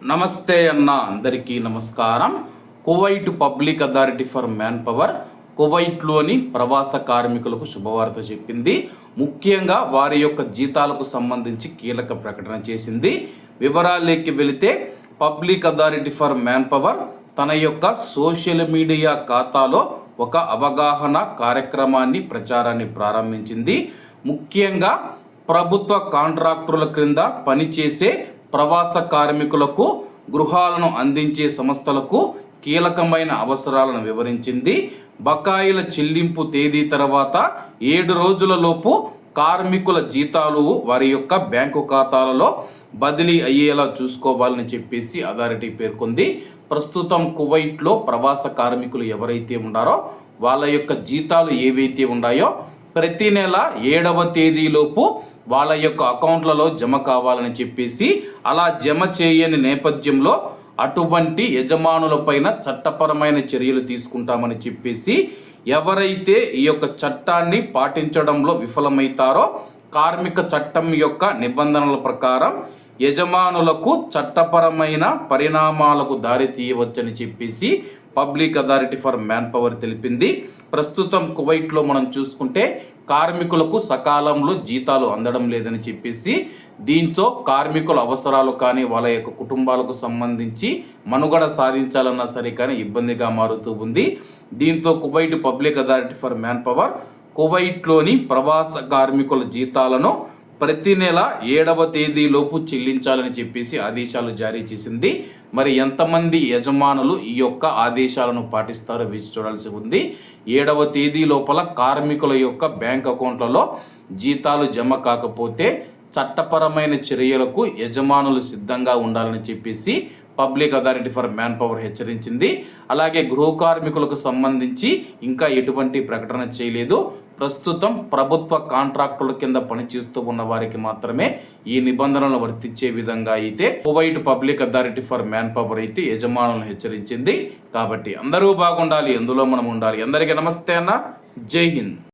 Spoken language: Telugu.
నమస్తే అన్న అందరికీ నమస్కారం. Kuwait public authority for manpower కువైట్లోని ప్రవాస కార్మికులకు శుభవార్త చెప్పింది. ముఖ్యంగా వారి యొక్క జీతాలకు సంబంధించి కీలక ప్రకటన చేసింది. వివరాల్లోకి వెళితే public authority for man power తన యొక్క సోషల్ మీడియా ఖాతాలో ఒక అవగాహన కార్యక్రమాన్ని ప్రచారాన్ని ప్రారంభించింది. ముఖ్యంగా ప్రభుత్వ కాంట్రాక్టుల క్రింద పనిచేసే ప్రవాస కార్మికులకు గృహాలను అందించే సంస్థలకు కీలకమైన అవసరాలను వివరించింది. బకాయిల చెల్లింపు తేదీ తర్వాత 7 రోజులలోపు కార్మికుల జీతాలు వారి యొక్క బ్యాంకు ఖాతాలలో బదిలీ అయ్యేలా చూసుకోవాలని చెప్పేసి అథారిటీ పేర్కొంది. ప్రస్తుతం కువైట్లో ప్రవాస కార్మికులు ఎవరైతే ఉన్నారో వాళ్ళ యొక్క జీతాలు ఏవైతే ఉన్నాయో ప్రతి నెల 7వ తేదీలోపు వాళ్ళ యొక్క అకౌంట్లలో జమ కావాలని చెప్పేసి, అలా జమ చేయని నేపథ్యంలో అటువంటి యజమానులపైన చట్టపరమైన చర్యలు తీసుకుంటామని చెప్పేసి, ఎవరైతే ఈ యొక్క చట్టాన్ని పాటించడంలో విఫలమవుతారో కార్మిక చట్టం యొక్క నిబంధనల ప్రకారం యజమానులకు చట్టపరమైన పరిణామాలకు దారి తీయవచ్చని చెప్పేసి public authority for man power తెలిపింది. ప్రస్తుతం కువైట్లో మనం చూసుకుంటే కార్మికులకు సకాలంలో జీతాలు అందడం లేదని చెప్పేసి, దీంతో కార్మికుల అవసరాలు కానీ వాళ్ళ యొక్క కుటుంబాలకు సంబంధించి మనుగడ సాధించాలన్నా సరే కానీ ఇబ్బందిగా మారుతూ ఉంది. దీంతో Kuwait public authority for manpower కువైట్లోని ప్రవాస కార్మికుల జీతాలను ప్రతి నెల 7వ తేదీలోపు చెల్లించాలని చెప్పేసి ఆదేశాలు జారీ చేసింది. మరి ఎంతమంది యజమానులు ఈ యొక్క ఆదేశాలను పాటిస్తారో వేచి చూడాల్సి ఉంది. 7వ తేదీ లోపల కార్మికుల యొక్క బ్యాంక్ అకౌంట్లలో జీతాలు జమ కాకపోతే చట్టపరమైన చర్యలకు యజమానులు సిద్ధంగా ఉండాలని చెప్పేసి public authority for man power హెచ్చరించింది. అలాగే గృహ కార్మికులకు సంబంధించి ఇంకా ఎటువంటి ప్రకటన చేయలేదు. ప్రస్తుతం ప్రభుత్వ కాంట్రాక్టుల కింద పనిచేస్తూ ఉన్న వారికి మాత్రమే ఈ నిబంధనలు వర్తించే విధంగా అయితే Kuwait public authority for man power అయితే యజమానులను హెచ్చరించింది. కాబట్టి అందరూ బాగుండాలి, ఎందులో మనం ఉండాలి. అందరికీ నమస్తే అన్న, జై హింద్.